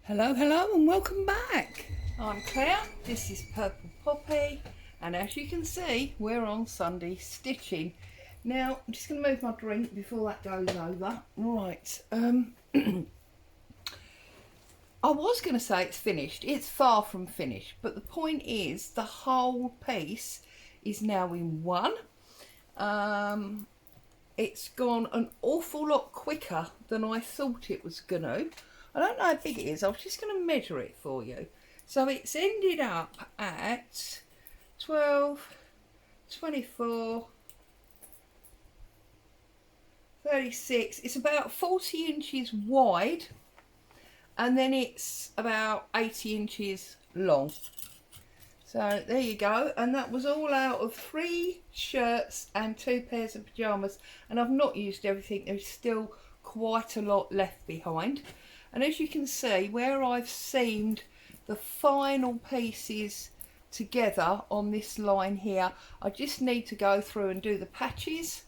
Hello, hello and welcome back. I'm Claire, this is Purple Poppy, and as you can see we're on Sunday stitching. Now I'm just going to move my drink before that goes over. Right, I was going to say it's finished. It's far from finished, but the point is the whole piece is now in one. It's gone an awful lot quicker than I thought it was going to. I don't know how big it is. I was just going to measure it for you. So it's ended up at 12, 24, 36. It's about 40 inches wide, and then it's about 80 inches long. So there you go, and that was all out of 3 shirts and 2 pairs of pyjamas, and I've not used everything. There's still quite a lot left behind. And as you can see, where I've seamed the final pieces together on this line here, I just need to go through and do the patches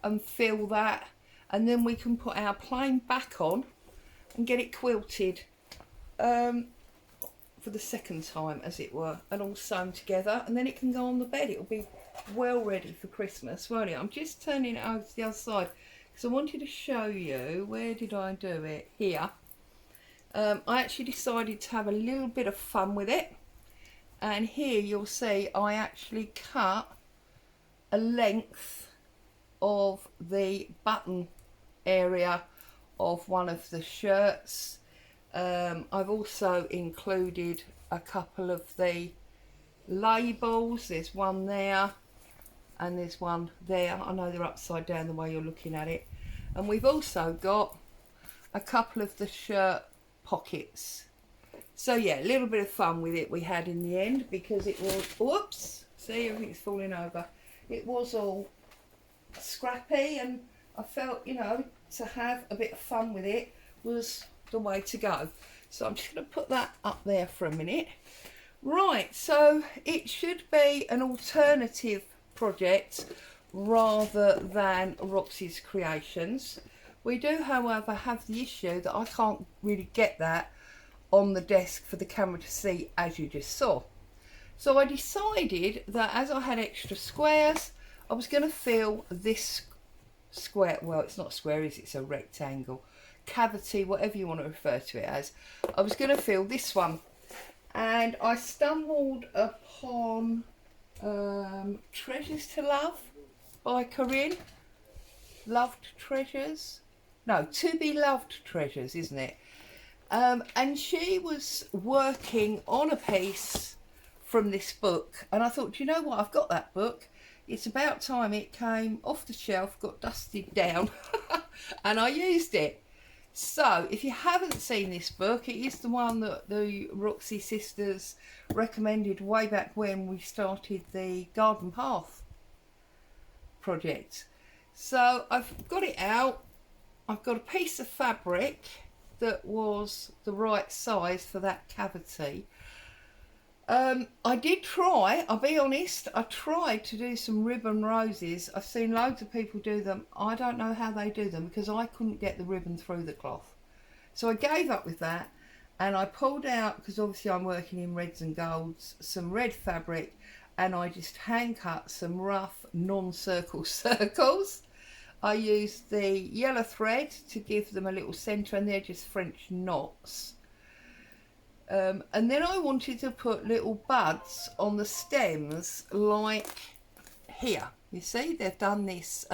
and fill that, and then we can put our plain back on and get it quilted for the second time, as it were, and all sewn together, and then it can go on the bed. It'll be well ready for Christmas, won't it? I'm just turning it over to the other side because I wanted to show you. Where did I do it? Here. I actually decided to have a little bit of fun with it, and here you'll see I actually cut a length of the button area of one of the shirts. I've also included a couple of the labels. There's one there and there's one there. I know they're upside down the way you're looking at it. And we've also got a couple of the shirt pockets. So yeah, a little bit of fun with it we had in the end, because it was, whoops, see, everything's falling over. It was all scrappy, and I felt, you know, to have a bit of fun with it was the way to go. So I'm just going to put that up there for a minute. Right, so it should be an alternative project rather than Roxy's creations. We do, however, have the issue that I can't really get that on the desk for the camera to see, as you just saw. So I decided that as I had extra squares, I was going to fill this square, well, it's not a square, is it? It's a rectangle, cavity, whatever you want to refer to it as. I was going to fill this one, and I stumbled upon Treasures to Love by Corrine. Loved Treasures? No, To Be Loved Treasures, isn't it? And she was working on a piece from this book, and I thought, do you know what, I've got that book. It's about time it came off the shelf, got dusted down, and I used it. So if you haven't seen this book, it is the one that the Roxy sisters recommended way back when we started the garden path project. So I've got it out. I've got a piece of fabric that was the right size for that cavity. I did try, I'll be honest, I tried to do some ribbon roses. I've seen loads of people do them. I don't know how they do them because I couldn't get the ribbon through the cloth. So I gave up with that, and I pulled out, because obviously I'm working in reds and golds, some red fabric, and I just hand cut some rough non-circle circles. I used the yellow thread to give them a little centre, and they're just French knots. And then I wanted to put little buds on the stems, like here. You see, they've done this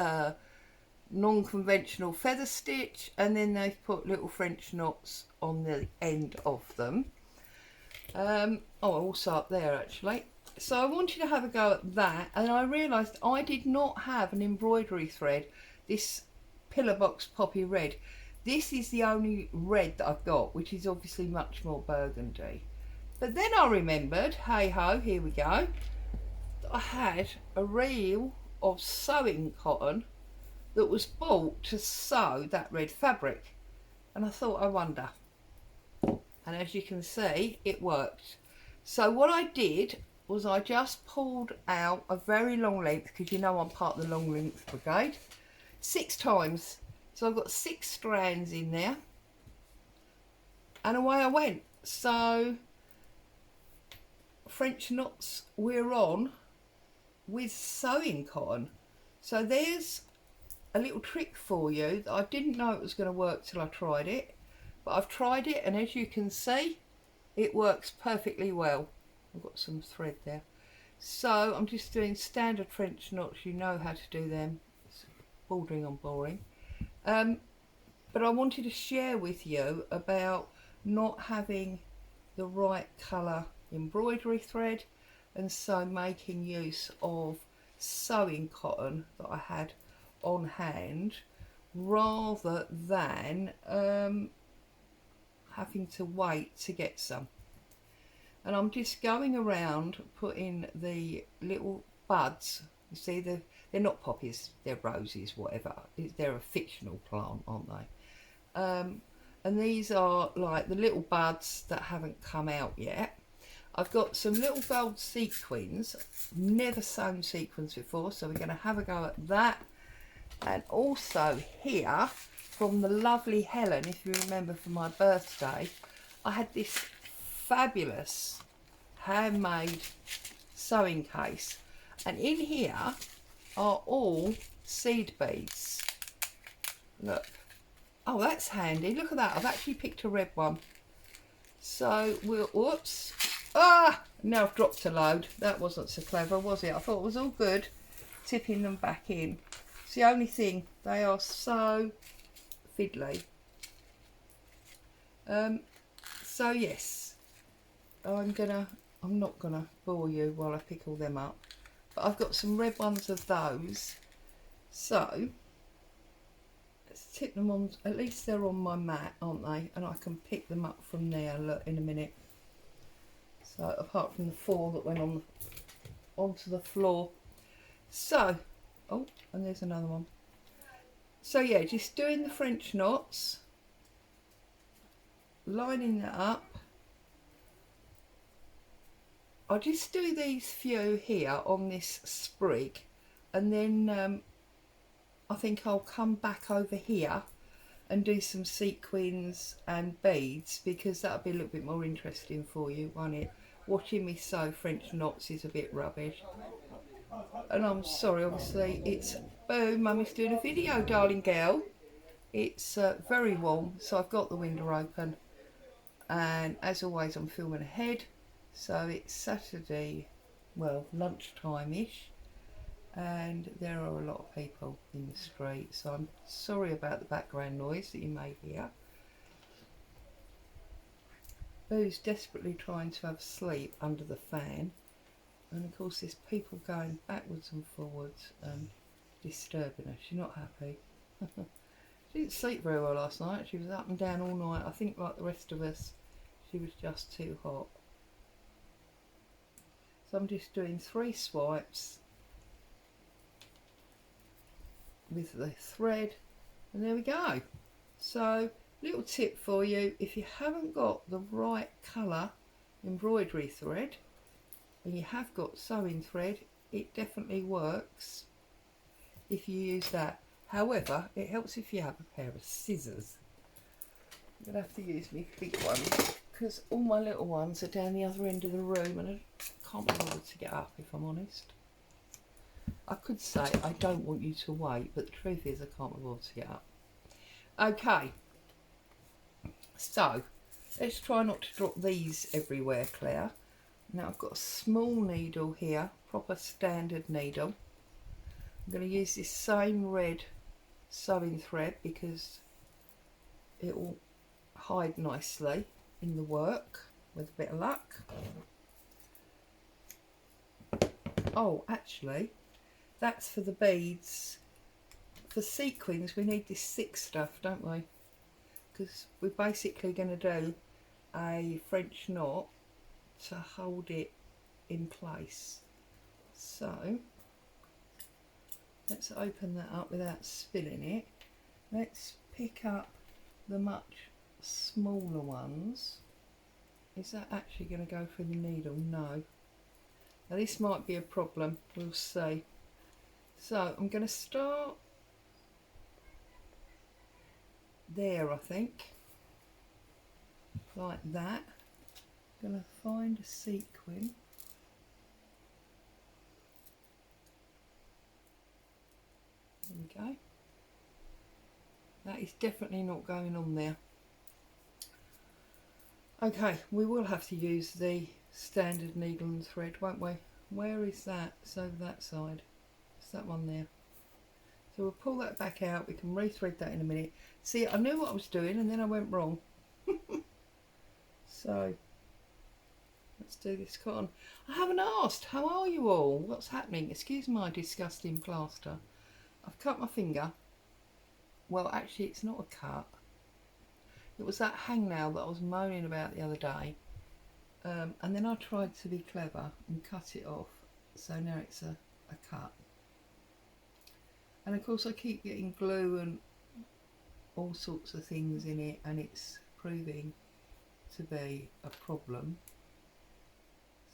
non-conventional feather stitch, and then they've put little French knots on the end of them. Also up there actually. So I wanted to have a go at that, and I realised I did not have an embroidery thread, this pillar box poppy red. This is the only red that I've got, which is obviously much more burgundy. But then I remembered, hey ho, here we go, that I had a reel of sewing cotton that was bought to sew that red fabric. And I thought, I wonder. And as you can see, it worked. So what I did was I just pulled out a very long length, because you know I'm part of the long length brigade, 6 times. So I've got 6 strands in there, and away I went. So French knots we're on with sewing cotton. So there's a little trick for you that I didn't know it was going to work till I tried it, but I've tried it, and as you can see, it works perfectly well. I've got some thread there. So I'm just doing standard French knots. You know how to do them. It's bordering on boring. But I wanted to share with you about not having the right colour embroidery thread, and so making use of sewing cotton that I had on hand rather than having to wait to get some. And I'm just going around putting the little buds. You see, they're not poppies, they're roses, whatever. They're a fictional plant, aren't they? And these are like the little buds that haven't come out yet. I've got some little gold sequins. Never sewn sequins before, so we're going to have a go at that. And also here, from the lovely Helen, if you remember, for my birthday, I had this fabulous handmade sewing case, and in here are all seed beads. Look, oh, that's handy. Look at that, I've actually picked a red one. So we'll, whoops, now I've dropped a load. That wasn't so clever, was it? I thought it was all good tipping them back in. It's the only thing, they are so fiddly. So yes, I'm not gonna bore you while I pick all them up, but I've got some red ones of those, so let's tip them on. At least they're on my mat, aren't they? And I can pick them up from there, look, in a minute. So apart from the 4 that went on onto the floor. So, oh, and there's another one. So yeah, just doing the French knots, lining that up. I'll just do these few here on this sprig, and then I think I'll come back over here and do some sequins and beads, because that'll be a little bit more interesting for you, won't it? Watching me sew French knots is a bit rubbish. And I'm sorry, obviously, it's boom, Mummy's doing a video, darling girl. It's very warm, so I've got the window open, and as always I'm filming ahead. So it's Saturday, well, lunchtime-ish, and there are a lot of people in the street, so I'm sorry about the background noise that you may hear. Boo's desperately trying to have sleep under the fan, and of course there's people going backwards and forwards and disturbing her. She's not happy. She didn't sleep very well last night. She was up and down all night. I think like the rest of us, she was just too hot. So I'm just doing 3 swipes with the thread, and there we go. So little tip for you, if you haven't got the right colour embroidery thread and you have got sewing thread, it definitely works if you use that. However, it helps if you have a pair of scissors. I'm going to have to use my big ones because all my little ones are down the other end of the room, and I can't be bothered to get up, if I'm honest. I could say I don't want you to wait, but the truth is I can't be bothered to get up. Okay, so let's try not to drop these everywhere, Claire. Now I've got a small needle here, proper standard needle. I'm going to use this same red sewing thread because it will hide nicely in the work with a bit of luck. Oh, actually, that's for the beads. For sequins, we need this thick stuff, don't we? Because we're basically going to do a French knot to hold it in place. So let's open that up without spilling it. Let's pick up the much smaller ones. Is that actually going to go through the needle? No. Now this might be a problem, we'll see. So I'm going to start there, I think. like that. I'm going to find a sequin. There we go. That is definitely not going on there. Okay, we will have to use the standard needle and thread, won't we? Where is that? It's over that side. It's that one there. So we'll pull that back out. We can rethread that in a minute. See, I knew what I was doing and then I went wrong. So let's do this cotton. I haven't asked, how are you all? What's happening? Excuse my disgusting plaster. I've cut my finger. Well, actually it's not a cut. It was that hangnail that I was moaning about the other day. And then I tried to be clever and cut it off. So now it's a cut. And of course I keep getting glue and all sorts of things in it, and it's proving to be a problem.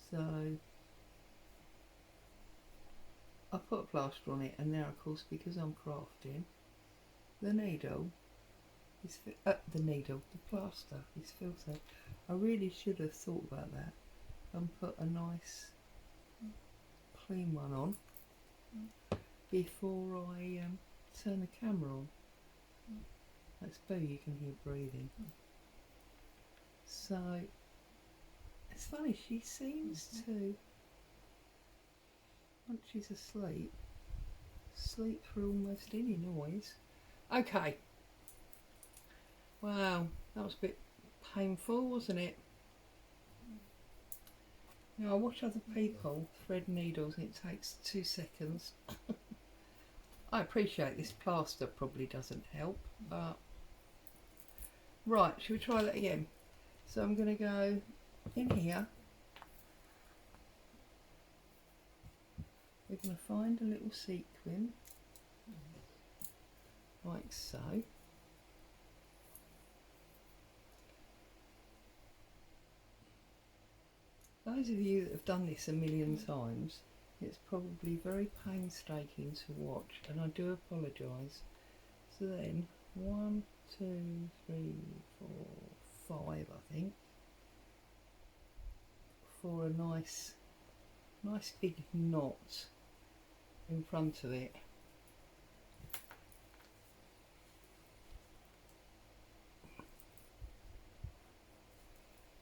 So I put a plaster on it, and now of course, because I'm crafting, the needle is the plaster is filthy. I really should have thought about that and put a nice clean one on before I turn the camera on. That's Boo, you can hear breathing. So it's funny, she seems to, once she's asleep, sleep through almost any noise. Okay. Wow, that was a bit painful, wasn't it? Now I watch other people thread needles and it takes 2 seconds. I appreciate this plaster probably doesn't help, but right, should we try that again? So I'm going to go in here. We're going to find a little sequin, like so. Those of you that have done this a million times, it's probably very painstaking to watch, and I do apologise. So then, 1, 2, 3, 4, 5, I think, for a nice big knot in front of it.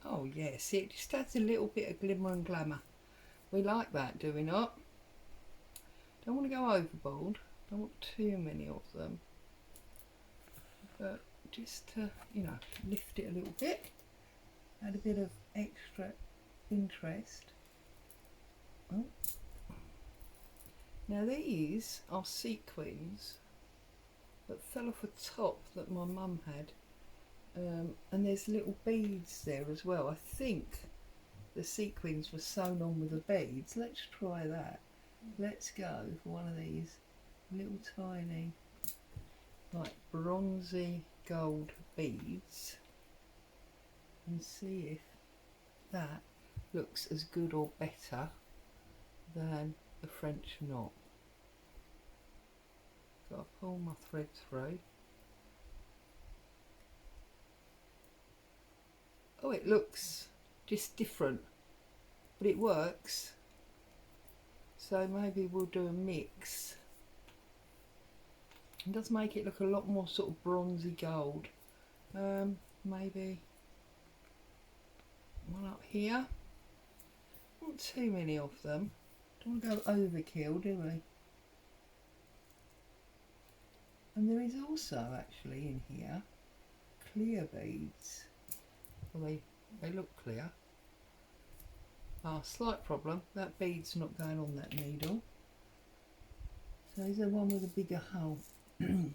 Oh yes, it just adds a little bit of glimmer and glamour. We like that, do we not? Don't want to go overboard, don't want too many of them, but just to, you know, lift it a little bit, add a bit of extra interest. Oh. Now these are sequins that fell off a top that my mum had, and there's little beads there as well. I think the sequins were sewn on with the beads. Let's try that. Let's go for one of these little tiny, like bronzy gold beads, and see if that looks as good or better than the French knot. Got to pull my thread through. Oh, it looks just different, but it works. So maybe we'll do a mix. It does make it look a lot more sort of bronzy gold. Maybe one up here. Not too many of them. Don't want to go overkill, do we? And there is also actually in here clear beads. Well, they look clear. Ah, slight problem. That bead's not going on that needle. So is there one with a bigger hole? You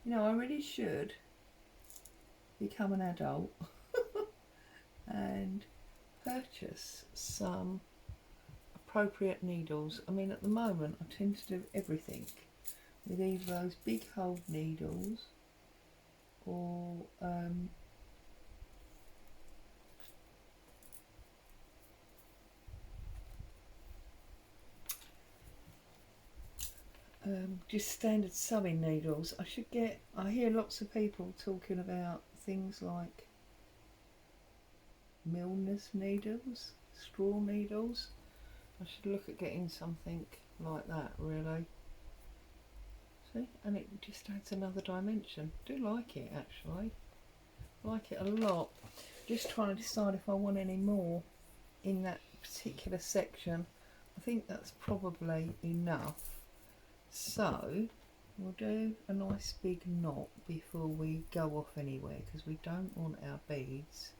know, I really should become an adult and purchase some appropriate needles. I mean, at the moment I tend to do everything with either those big hole needles or just standard sewing needles. I hear lots of people talking about things like Milner's needles, straw needles. I should look at getting something like that, really. See, and it just adds another dimension. Do like it, actually. Like it a lot. Just trying to decide if I want any more in that particular section. I think that's probably enough. So we'll do a nice big knot before we go off anywhere, because we don't want our beads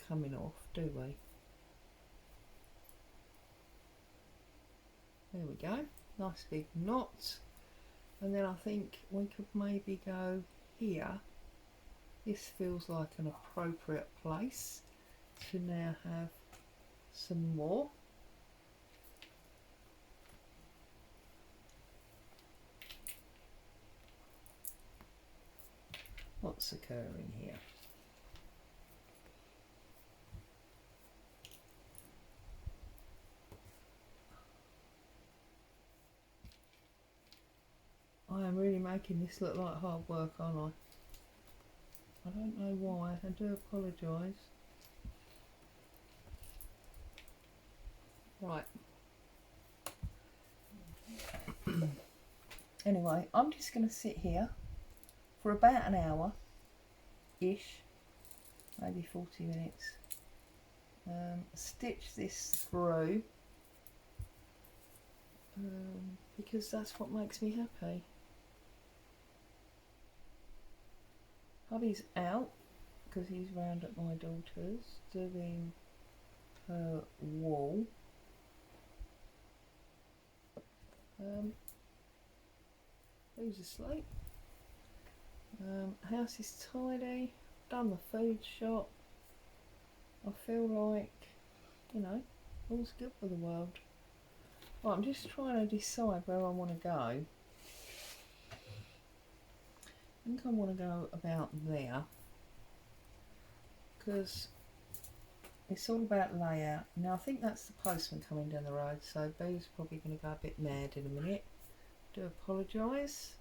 coming off, do we? There we go, nice big knot. And then I think we could maybe go here. This feels like an appropriate place to now have some more. What's occurring here? I am really making this look like hard work, aren't I? I don't know why, I do apologise. Right. Anyway, I'm just going to sit here for about an hour-ish, maybe 40 minutes. Stitch this through because that's what makes me happy. Hubby's out because he's round at my daughter's doing her wall. Who's asleep? House is tidy, done the food shop. I feel like, you know, all's good for the world. Right, I'm just trying to decide where I want to go. I think I want to go about there, because it's all about layout. Now I think that's the postman coming down the road, so Boo's probably going to go a bit mad in a minute. Do apologise.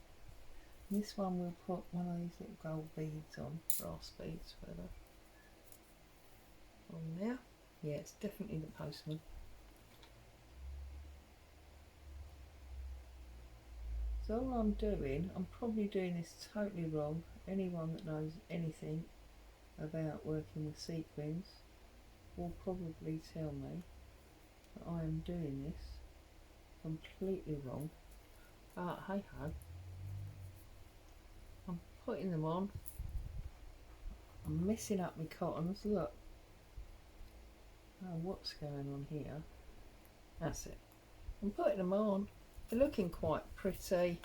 This one we'll put one of these little gold beads on, brass beads further on there. Yeah, it's definitely the postman. So all I'm doing, I'm probably doing this totally wrong. Anyone that knows anything about working with sequins will probably tell me that I am doing this completely wrong. But hey ho. I'm putting them on. I'm messing up my cottons, look. Oh, what's going on here? That's it. I'm putting them on. They're looking quite pretty.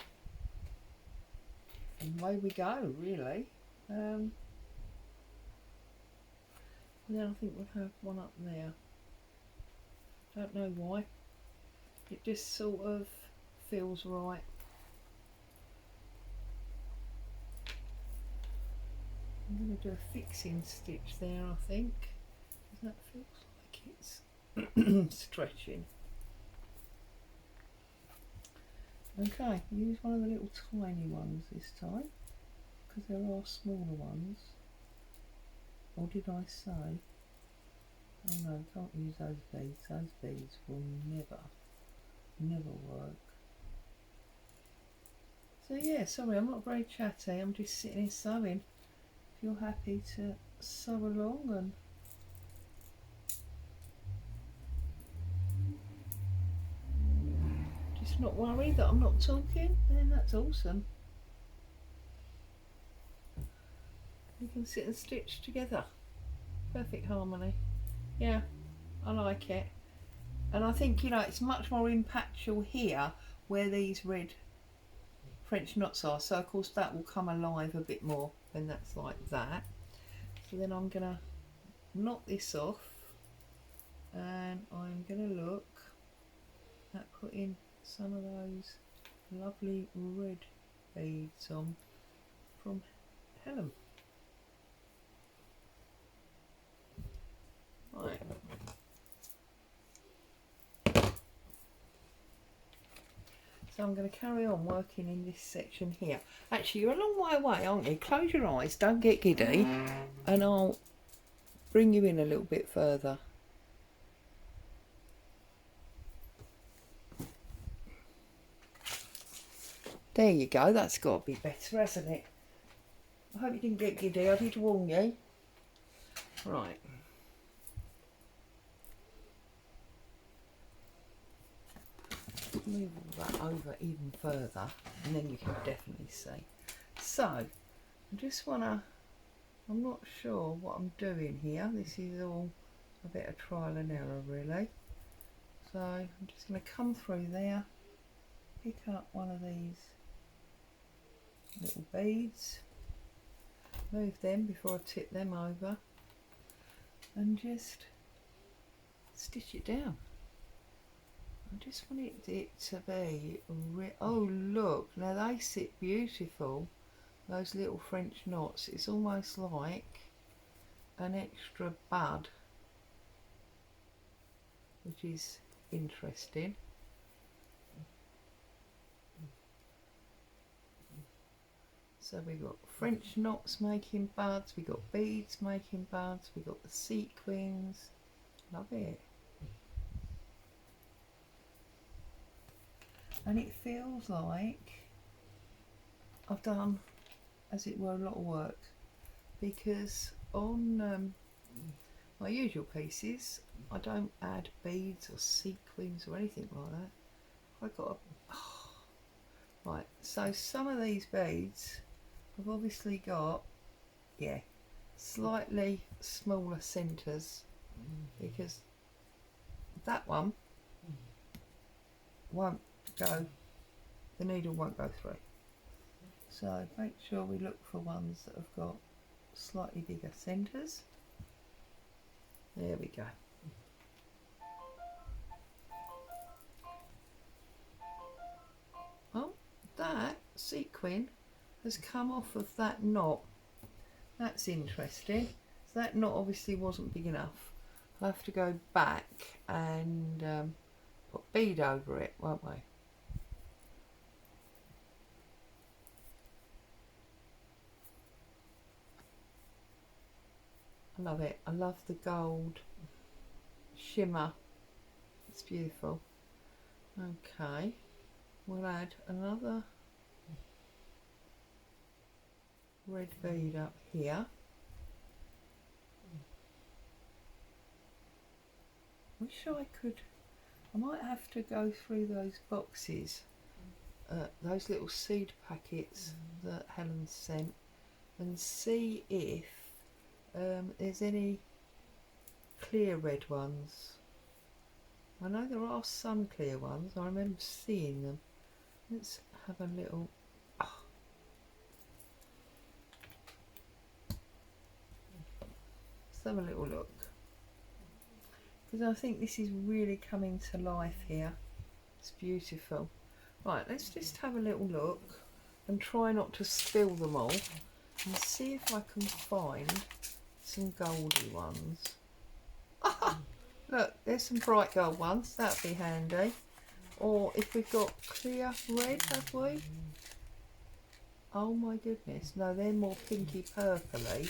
And away we go, really. And then I think we'll have one up there. Don't know why. It just sort of feels right. I'm going to do a fixing stitch there, I think, because that feels like it's stretching. Okay, use one of the little tiny ones this time, because there are smaller ones. Or did I say? Oh no, can't use those beads. Those beads will never work. So yeah, sorry, I'm not very chatty. I'm just sitting here sewing. If you're happy to sew along and just not worry that I'm not talking, then that's awesome. We can sit and stitch together. Perfect harmony. Yeah, I like it. And I think, you know, it's much more impactful here where these red French knots are. So of course that will come alive a bit more when that's like that. So then I'm going to knot this off and I'm going to look at putting some of those lovely red beads on from Helen. Right. So I'm going to carry on working in this section here. Actually, you're a long way away, aren't you? Close your eyes, don't get giddy, and I'll bring you in a little bit further. There you go, that's got to be better, hasn't it? I hope you didn't get giddy, I did warn you. Right. Move all that over even further and then you can definitely see. So, I just want to, I'm not sure what I'm doing here. This is all a bit of trial and error really. So, I'm just going to come through there, pick up one of these little beads, move them before I tip them over and just stitch it down. I just want it to be, oh look, now they sit beautiful, those little French knots. It's almost like an extra bud, which is interesting. So we've got French knots making buds, we've got beads making buds, we've got the sequins. Love it. And it feels like I've done, as it were, a lot of work, because on my usual pieces I don't add beads or sequins or anything like that. I've got a, right, so some of these beads I've obviously got, yeah, slightly smaller centres, because that one won't go, the needle won't go through. So make sure we look for ones that have got slightly bigger centres. There we go. Oh, that sequin has come off of that knot. That's interesting. So that knot obviously wasn't big enough. I'll have to go back and put bead over it, won't we? I love it. I love the gold shimmer. It's beautiful. Okay, we'll add another red bead up here. Wish I could, I might have to go through those boxes, those little seed packets that Helen sent, and see if there's any clear red ones. I know there are some clear ones, I remember seeing them. Let's have a little, let's have a little look, because I think this is really coming to life here. It's beautiful. Right, let's just have a little look and try not to spill them all, and see if I can find some goldy ones. Look, there's some bright gold ones, that'd be handy. Or if we've got clear red, have we? Oh my goodness, no, they're more pinky purpley.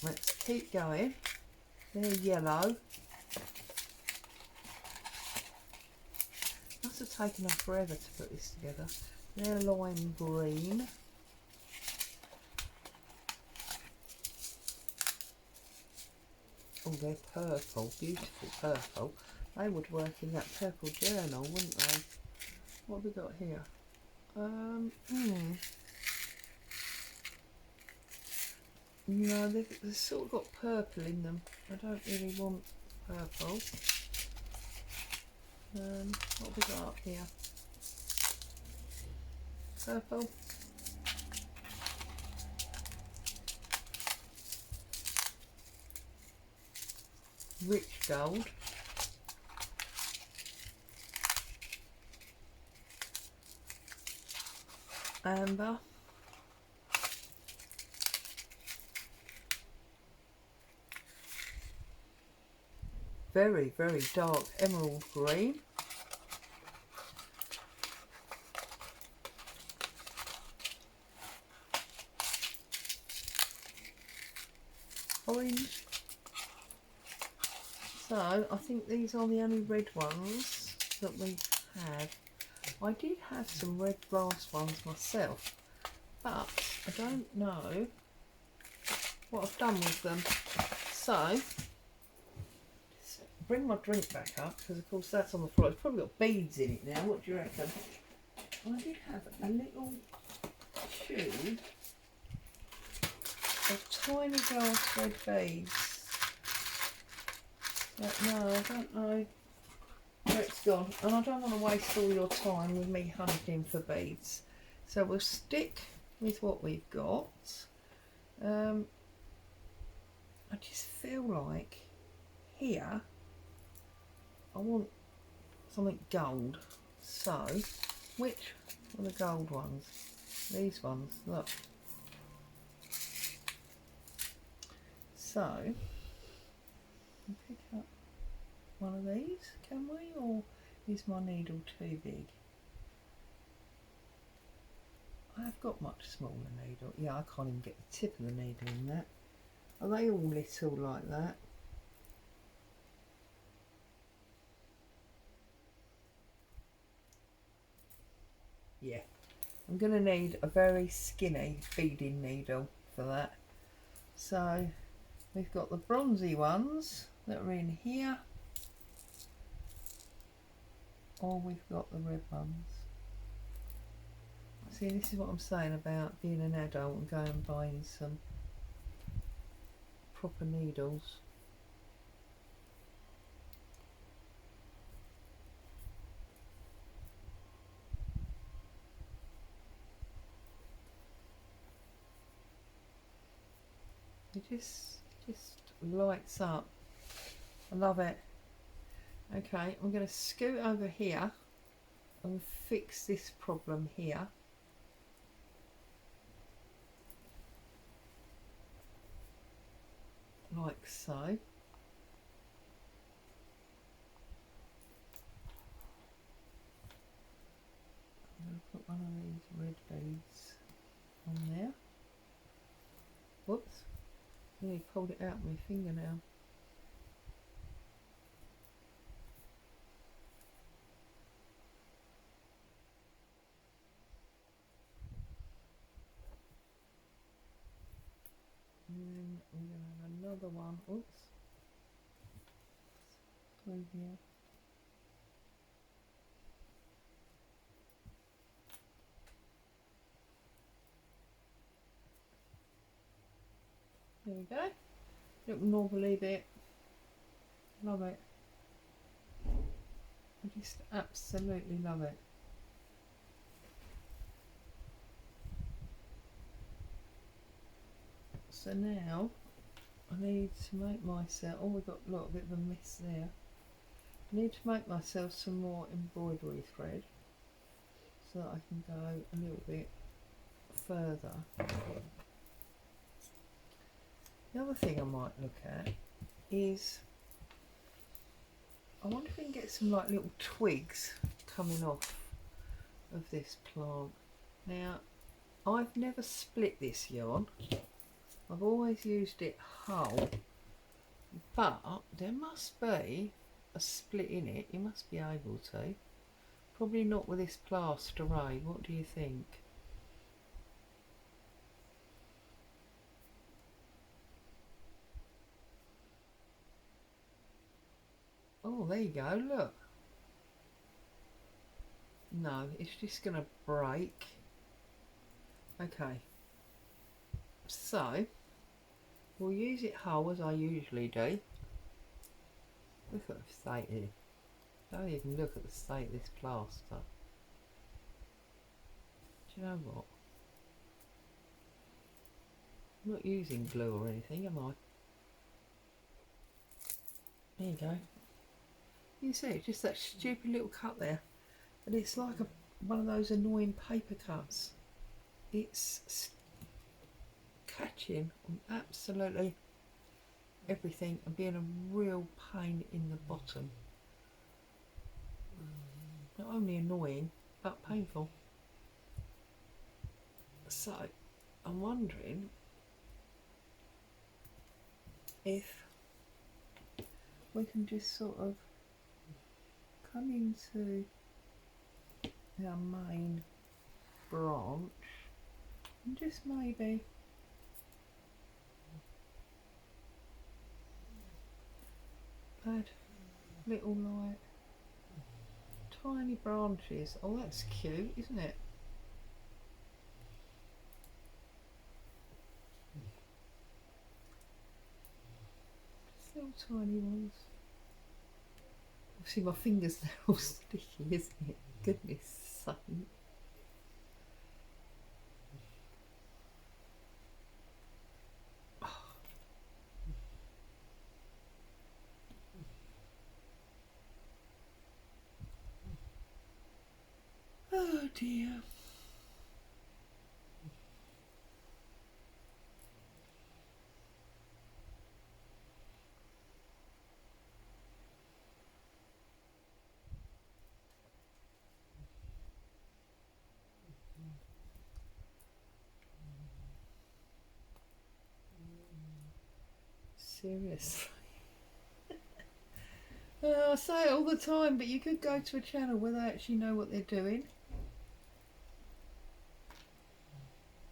Let's keep going. They're yellow. Must have taken us forever to put this together. They're lime green. Oh, they're purple, beautiful purple. They would work in that purple journal, wouldn't they? What have we got here? No, they've sort of got purple in them. I don't really want purple. What have we got up here? Purple. Rich gold. Amber. Very, very dark emerald green. orange. So I think these are the only red ones that we have. I did have some red brass ones myself, but I don't know what I've done with them. So just bring my drink back up, because of course that's on the floor. It's probably got beads in it now. What do you reckon? I did have a little tube of tiny glass red beads. But no, I don't know where it's gone, and I don't want to waste all your time with me hunting for beads. So we'll stick with what we've got. I just feel like here I want something gold. So which are the gold ones? These ones, look. So pick up one of these, can we, or is my needle too big? I've got much smaller needle. Yeah, I can't even get the tip of the needle in that. Are they all little like that? Yeah, I'm going to need a very skinny beading needle for that. So we've got the bronzy ones that are in here, or we've got the red ones. See, this is what I'm saying about being an adult and going and buying some proper needles. It just lights up. I love it. Okay, I'm going to scoot over here and fix this problem here. Like so. I'm going to put one of these red beads on there. Whoops, nearly pulled it out with my fingernail. And then we're going to have another one, oops, through here. There we go, little knobbly bit, love it. I just absolutely love it. So now I need to make myself, oh, we've got a little bit of a mess there. I need to make myself some more embroidery thread so that I can go a little bit further. The other thing I might look at is, I wonder if we can get some like little twigs coming off of this plant. Now, I've never split this yarn. I've always used it whole, but there must be a split in it. You must be able to. Probably not with this plaster array. What do you think? Oh, there you go, look. No, it's just going to break. Okay. So, we'll use it whole as I usually do. Look at the state here. Don't even look at the state of this plaster. Do you know what? I'm not using glue or anything, am I? There you go. You see, it's just that stupid little cut there. And it's like one of those annoying paper cuts. It's catching on absolutely everything and being a real pain in the bottom. Not only annoying, but painful. So, I'm wondering if we can just sort of come into our main branch and just maybe add little like tiny branches. Oh, that's cute, isn't it? Just little tiny ones. Obviously my fingers are all sticky, isn't it? Goodness sake. Oh dear. Seriously. I say it all the time, but you could go to a channel where they actually know what they're doing.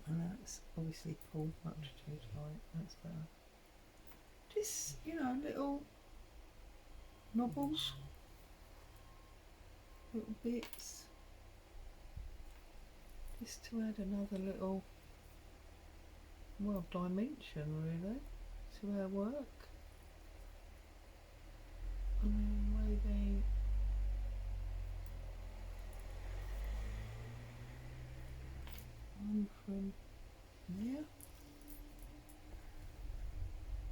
And that's obviously pulled much too tight. That's better. Just, you know, little knobbles, little bits, just to add another little, well, dimension really to our work. And then maybe one from there.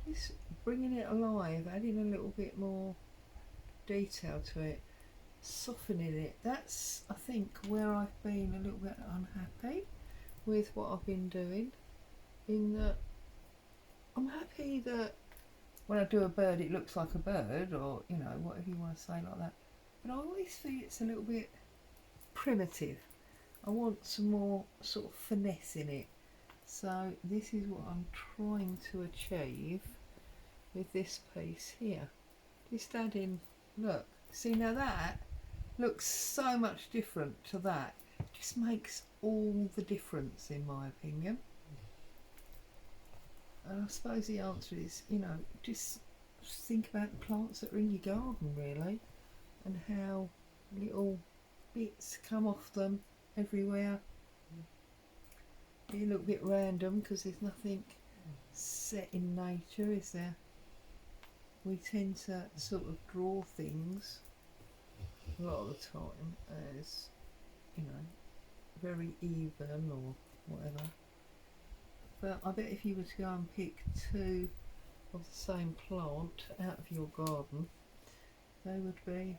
Just bringing it alive, adding a little bit more detail to it, softening it. That's, I think, where I've been a little bit unhappy with what I've been doing, in that I'm happy that when I do a bird it looks like a bird, or you know, whatever you want to say like that, but I always feel it's a little bit primitive. I want some more sort of finesse in it, so this is what I'm trying to achieve with this piece here. Just adding, look, see now that looks so much different to that, just makes all the difference in my opinion. And I suppose the answer is, you know, just think about the plants that are in your garden really, and how little bits come off them everywhere. Be a little bit random because there's nothing set in nature, is there? We tend to sort of draw things a lot of the time as, you know, very even or whatever. But I bet if you were to go and pick two of the same plant out of your garden, they would be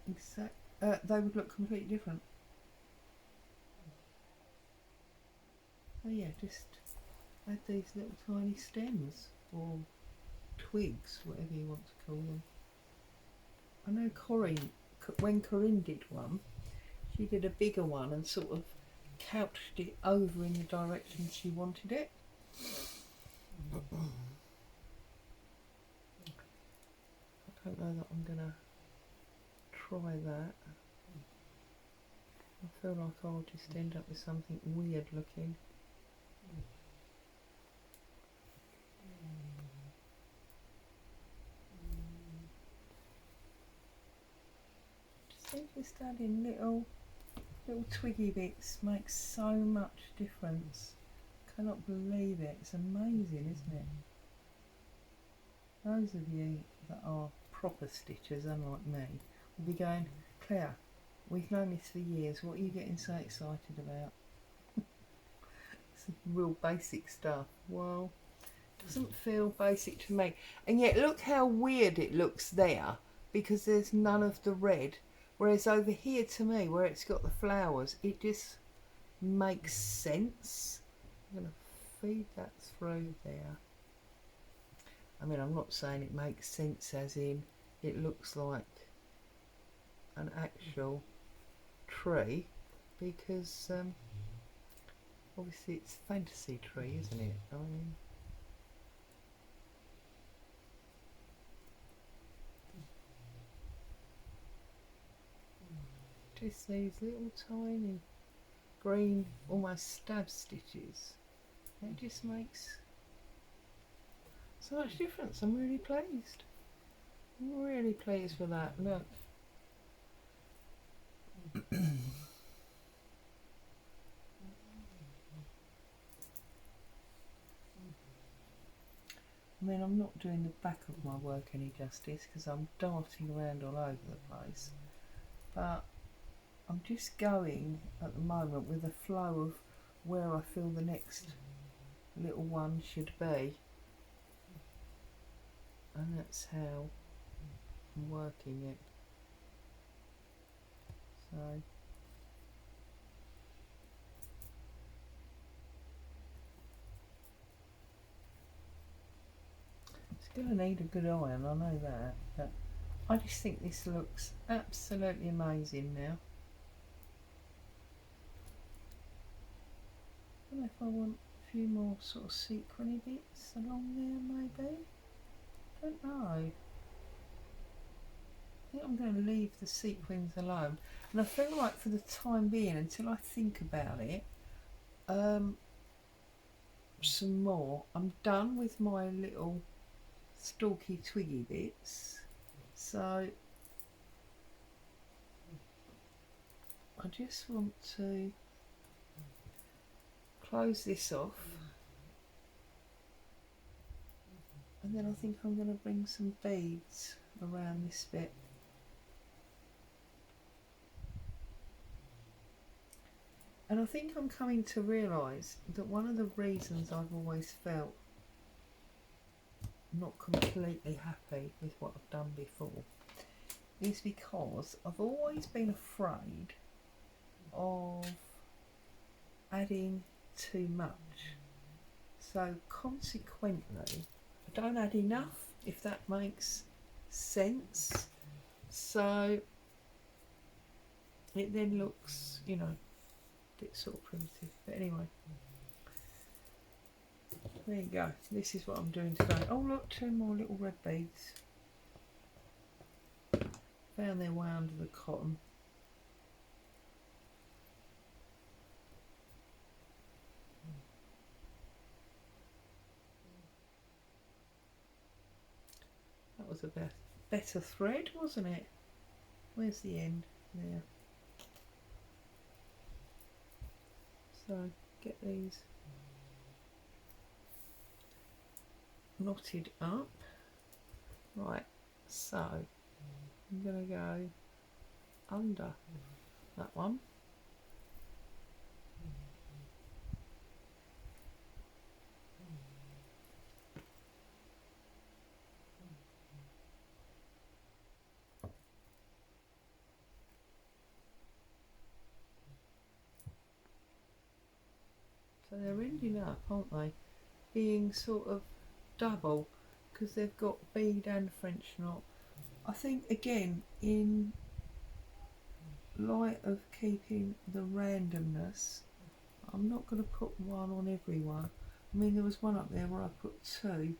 they would look completely different. So yeah, just add these little tiny stems or twigs, whatever you want to call them. I know Corrine, when Corrine did one, she did a bigger one and sort of couched it over in the direction she wanted it. I don't know that I'm gonna try that. I feel like I'll just end up with something weird looking. Just adding little twiggy bits makes so much difference. Cannot believe it. It's amazing, isn't it? Those of you that are proper stitchers, unlike me, will be going, Claire, we've known this for years. What are you getting so excited about? It's real basic stuff. Well, it doesn't feel basic to me. And yet look how weird it looks there, because there's none of the red. Whereas over here to me, where it's got the flowers, it just makes sense. I'm going to feed that through there. I mean, I'm not saying it makes sense as in it looks like an actual tree, because obviously it's fantasy tree, isn't it? I mean, just these little tiny green, almost stab stitches. It just makes so much difference. I'm really pleased. I'm really pleased with that. Look. I mean, I'm not doing the back of my work any justice because I'm darting around all over the place, but I'm just going at the moment with the flow of where I feel the next little one should be, and that's how I'm working it. So going to need a good iron, I know that, but I just think this looks absolutely amazing now. I don't know if I want a few more sort of sequiny bits along there, maybe. Don't know. I think I'm going to leave the sequins alone, and I feel like for the time being, until I think about it some more, I'm done with my little stalky twiggy bits, so I just want to close this off, and then I think I'm going to bring some beads around this bit. And I think I'm coming to realise that one of the reasons I've always felt not completely happy with what I've done before is because I've always been afraid of adding too much. So consequently, I don't add enough, if that makes sense. So it then looks, you know, a bit sort of primitive. But anyway. There you go, this is what I'm doing today. Oh look, two more little red beads. Found their way under the cotton. That was a better thread, wasn't it? Where's the end? There. So, get these knotted up. Right, so I'm going to go under that one. So they're ending up, aren't they, being sort of double because they've got bead and French knot. I think again, in light of keeping the randomness, I'm not going to put one on every one. I mean, there was one up there where I put two.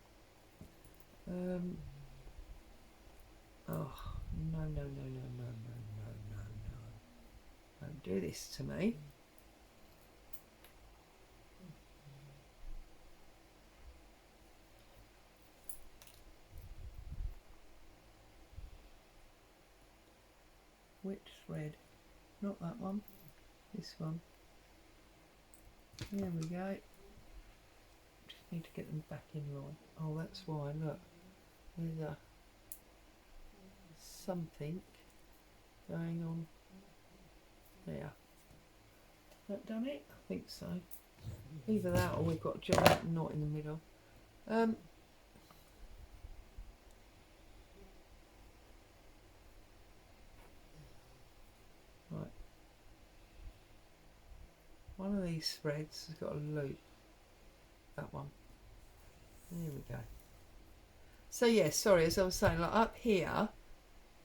Oh, no, no, no, no, no, no, no, no, no. Don't do this to me. Which thread? Not that one. This one. There we go. Just need to get them back in line. Oh, that's why. Look, there's a something going on there. That done it? I think so. Either that or we've got a giant knot in the middle. Right. One of these threads has got a loop. That one. There we go. So yeah, sorry, as I was saying, like up here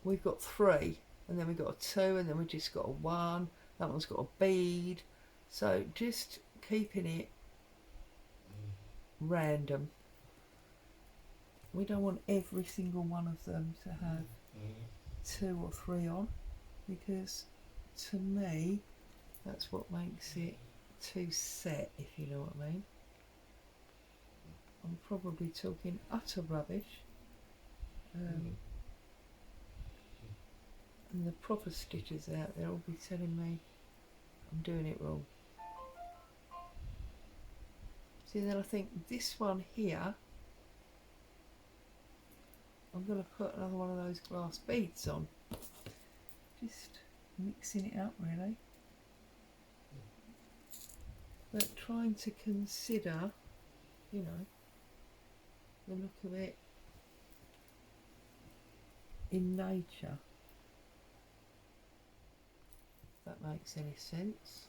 we've got 3, and then we've got a 2, and then we've just got a 1. That one's got a bead. So just keeping it random. We don't want every single one of them to have 2 or 3 on, because to me, that's what makes it too set, if you know what I mean. I'm probably talking utter rubbish. And the proper stitchers out there will be telling me I'm doing it wrong. See, then I think this one here, I'm going to put another one of those glass beads on. Just mixing it up really. But trying to consider, you know, the look of it in nature. If that makes any sense.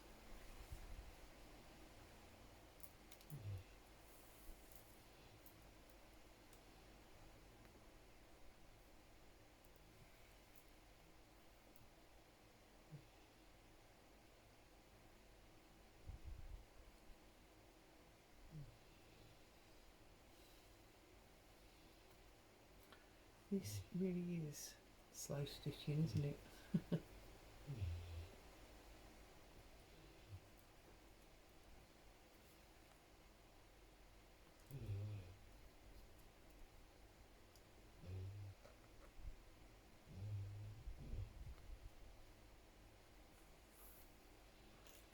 This really is slow stitching, isn't it?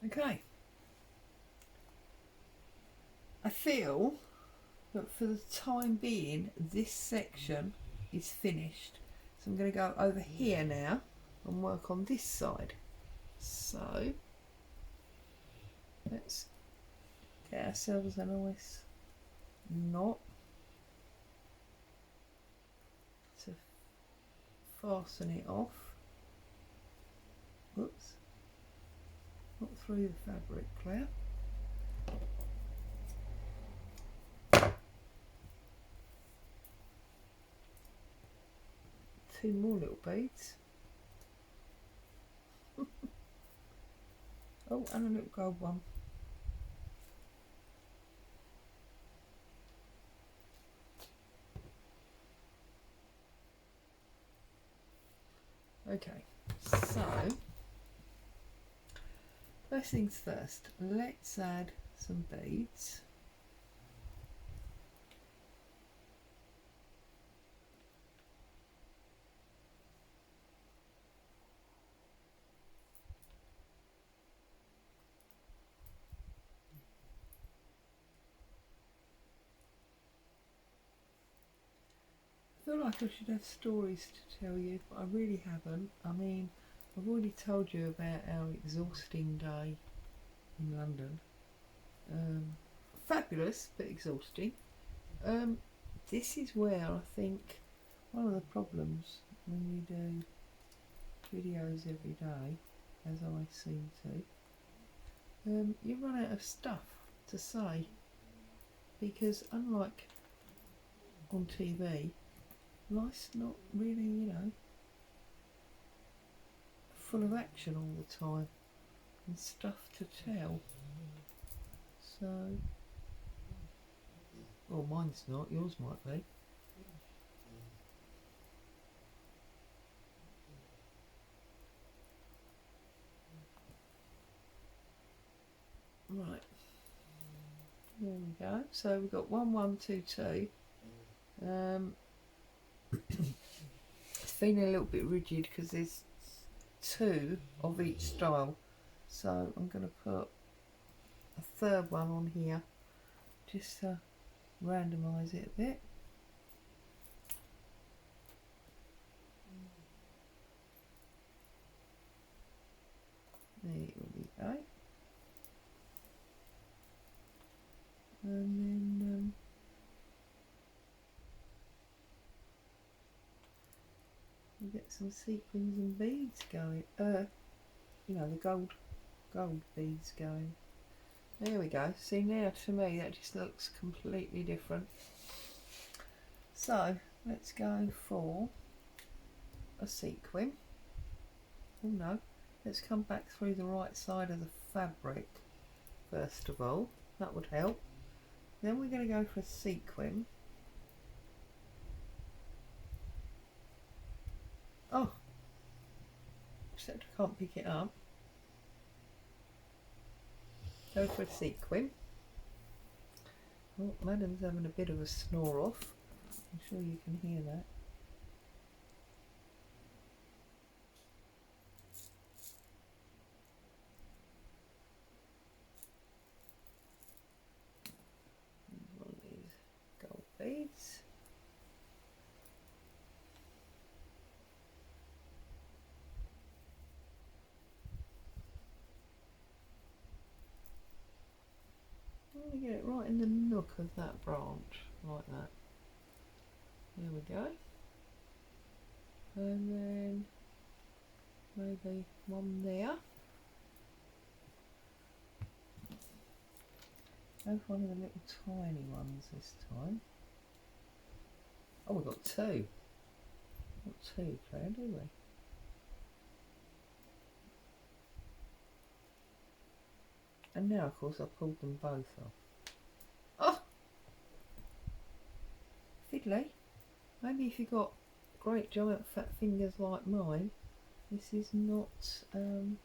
Okay. I feel that for the time being, this section is finished. So I'm going to go over here now and work on this side. So let's get ourselves a nice knot to fasten it off. Whoops, not through the fabric, Claire. Two more little beads. Oh, and a little gold one. Okay, so first things first, let's add some beads. I feel like I should have stories to tell you, but I really haven't. I mean, I've already told you about our exhausting day in London. Fabulous, but exhausting. This is where I think one of the problems when you do videos every day, as I seem to, you run out of stuff to say, because unlike on TV, life's not really, you know, full of action all the time and stuff to tell. So, well, mine's not, yours might be. Right, there we go. So we've got 1, 1, 2, 2. It's feeling a little bit rigid because there's 2 of each style, so I'm going to put a third one on here just to randomise it a bit. There we go. And then we'll get some sequins and beads going. You know, the gold beads going. There we go. See, now to me that just looks completely different. So let's go for a sequin. Oh no, let's come back through the right side of the fabric first of all. That would help. Then we're going to go for a sequin. Oh, except I can't pick it up. Go for a sequin. Oh, Madam's having a bit of a snore off. I'm sure you can hear that. One of these gold beads. I'm going to get it right in the nook of that branch, like that. There we go. And then maybe one there. Go for one of the little tiny ones this time. Oh, we've got two. Not two, Claire, do we? And now, of course, I've pulled them both off. Oh! Fiddly. Maybe if you've got great giant fat fingers like mine, this is not the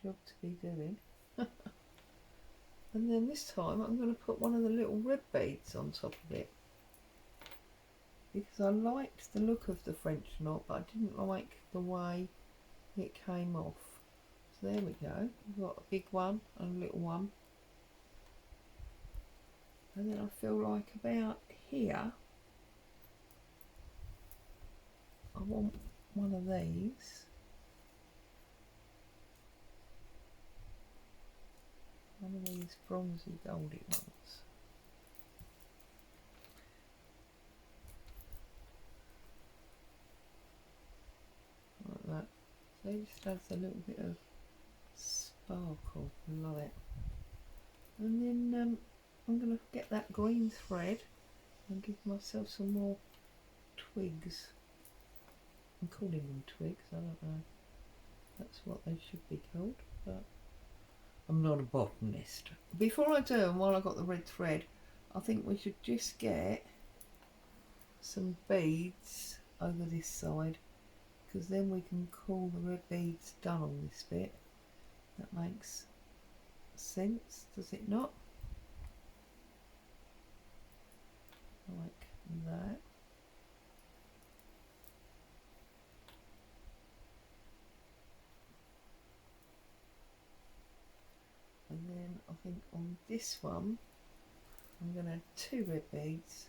job to be doing. And then this time I'm going to put one of the little red beads on top of it, because I liked the look of the French knot, but I didn't like the way it came off. So there we go. We've got a big one and a little one. And then I feel like about here I want one of these. One of these bronzy goldy ones. Like that. So it just adds a little bit of sparkle. Love it. And then I'm going to get that green thread and give myself some more twigs. I'm calling them twigs, I don't know. That's what they should be called, but I'm not a botanist. Before I do, and while I've got the red thread, I think we should just get some beads over this side, because then we can call the red beads done on this bit. That makes sense, does it not? Like that. And then I think on this one I'm going to add 2 red beads.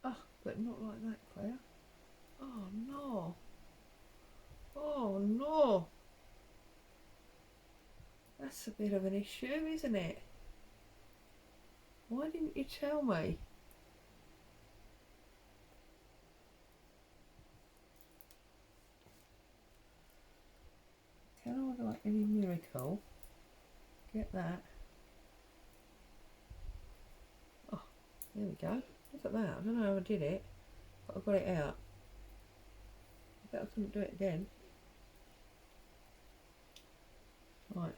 Oh, but not like that, Claire. Oh no. Oh no. That's a bit of an issue, isn't it? Why didn't you tell me? Can I, like any miracle, get that? Oh, there we go. Look at that. I don't know how I did it, but I got it out. I bet I couldn't do it again. Right.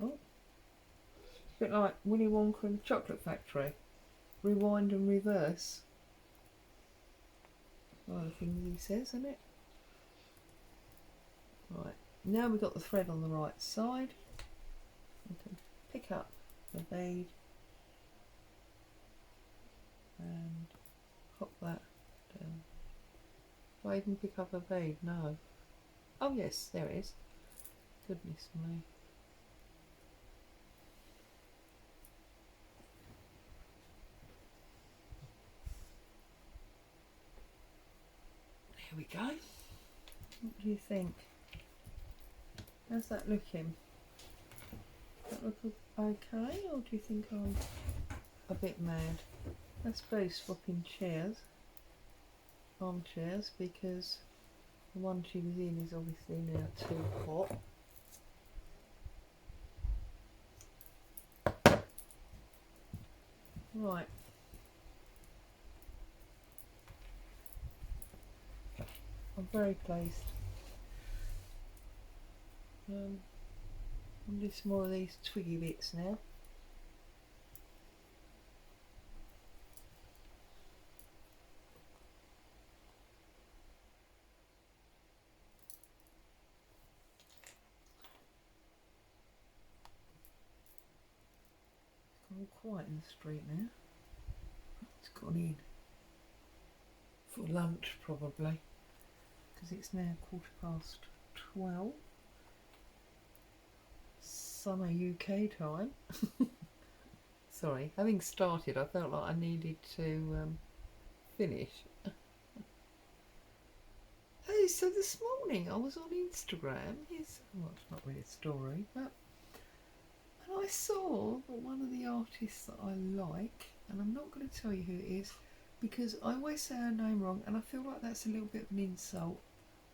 Oh. A bit like Willy Wonka and the Chocolate Factory. Rewind and reverse. One of the things he says, isn't it? Right. Now we've got the thread on the right side. We can pick up the bead and pop that down. Do I even pick up a bead? No. Oh yes, there it is. Goodness me. There we go. What do you think? How's that looking? Does that look okay, or do you think I'm a bit mad? I suppose swapping chairs, armchairs, because the one she was in is obviously now too hot. Right. I'm very pleased. I'll do some more of these twiggy bits now. It's gone quiet in the street now. It's gone in for lunch probably, because it's now 12:15. Summer UK time. Sorry, having started I felt like I needed to finish. Oh, so this morning I was on Instagram. Well, it's not really a story, but and I saw one of the artists that I like, and I'm not going to tell you who it is because I always say her name wrong and I feel like that's a little bit of an insult,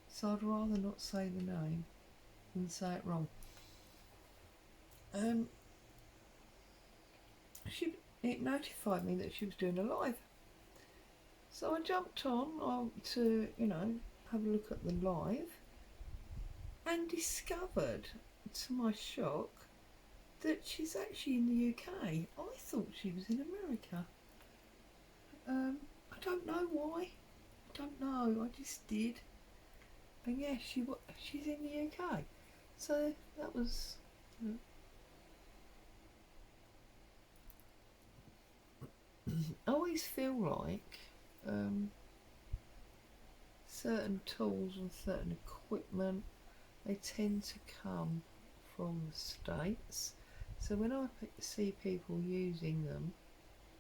so I'd rather not say the name than say it wrong. It notified me that she was doing a live, so I jumped on to, you know, have a look at the live, and discovered, to my shock, that she's actually in the UK. I thought she was in America. I don't know why. I don't know. I just did. And yeah, she's in the UK. So that was. I always feel like certain tools and certain equipment, they tend to come from the States. So when I see people using them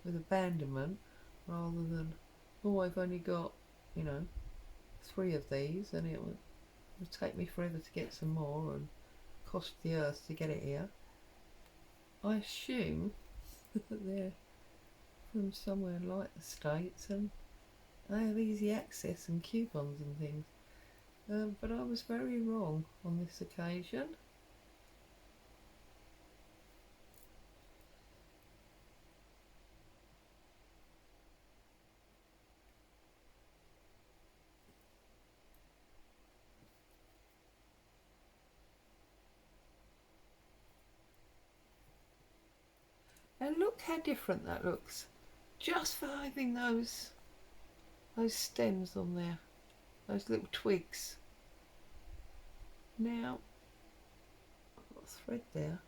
with abandonment, rather than, oh, I've only got, you know, 3 of these and it will take me forever to get some more and cost the earth to get it here, I assume that they're from somewhere like the States and they have easy access and coupons and things. But I was very wrong on this occasion. And look how different that looks, just for having those stems on there, those little twigs. Now, I've got a thread there,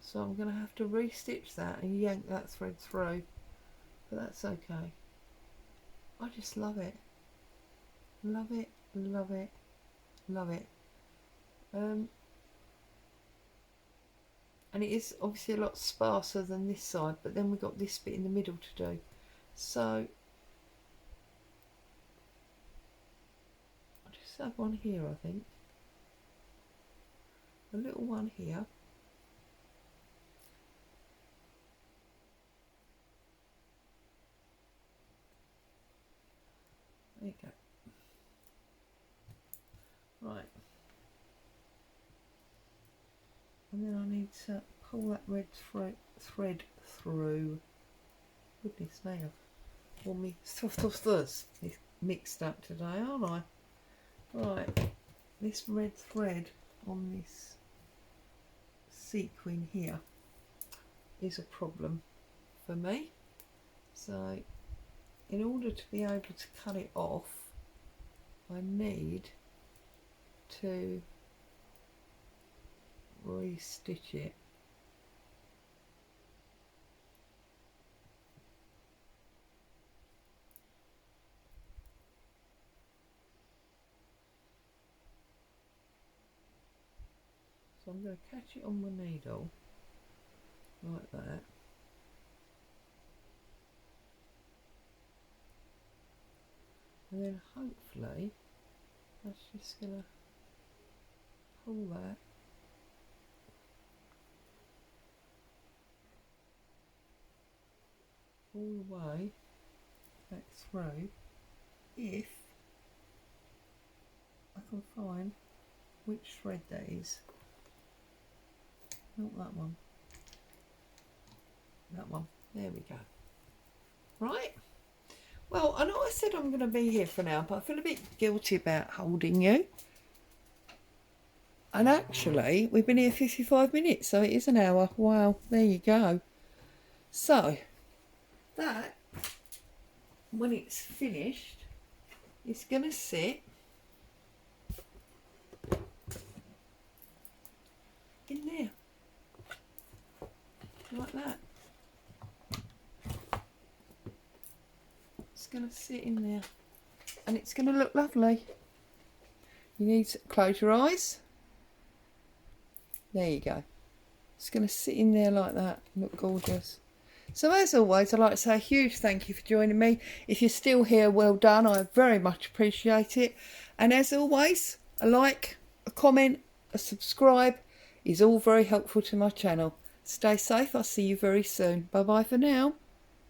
so I'm going to have to re-stitch that and yank that thread through, but that's okay. I just love it. Love it, love it, love it. And it is obviously a lot sparser than this side, but then we've got this bit in the middle to do. So I'll just have one here, I think. A little one here. There you go. Right. And then I need to pull that red thread through. Goodness me, I've all my stuff mixed up today, aren't I? Right, this red thread on this sequin here is a problem for me. So in order to be able to cut it off, I need to re-stitch it. So I'm going to catch it on my needle like that. And then hopefully that's just going to pull that all the way back through, if I can find which thread that is. Not that one. That one. There we go. Right. Well, I know I said I'm going to be here for now, but I feel a bit guilty about holding you. And actually, we've been here 55 minutes, so it is an hour. Wow, there you go. So, that, when it's finished, it's going to sit in there. Like that. It's going to sit in there. And it's going to look lovely. You need to close your eyes. There you go. It's going to sit in there like that. Look gorgeous. So as always, I'd like to say a huge thank you for joining me. If you're still here, well done. I very much appreciate it. And as always, a like, a comment, a subscribe is all very helpful to my channel. Stay safe. I'll see you very soon. Bye bye for now.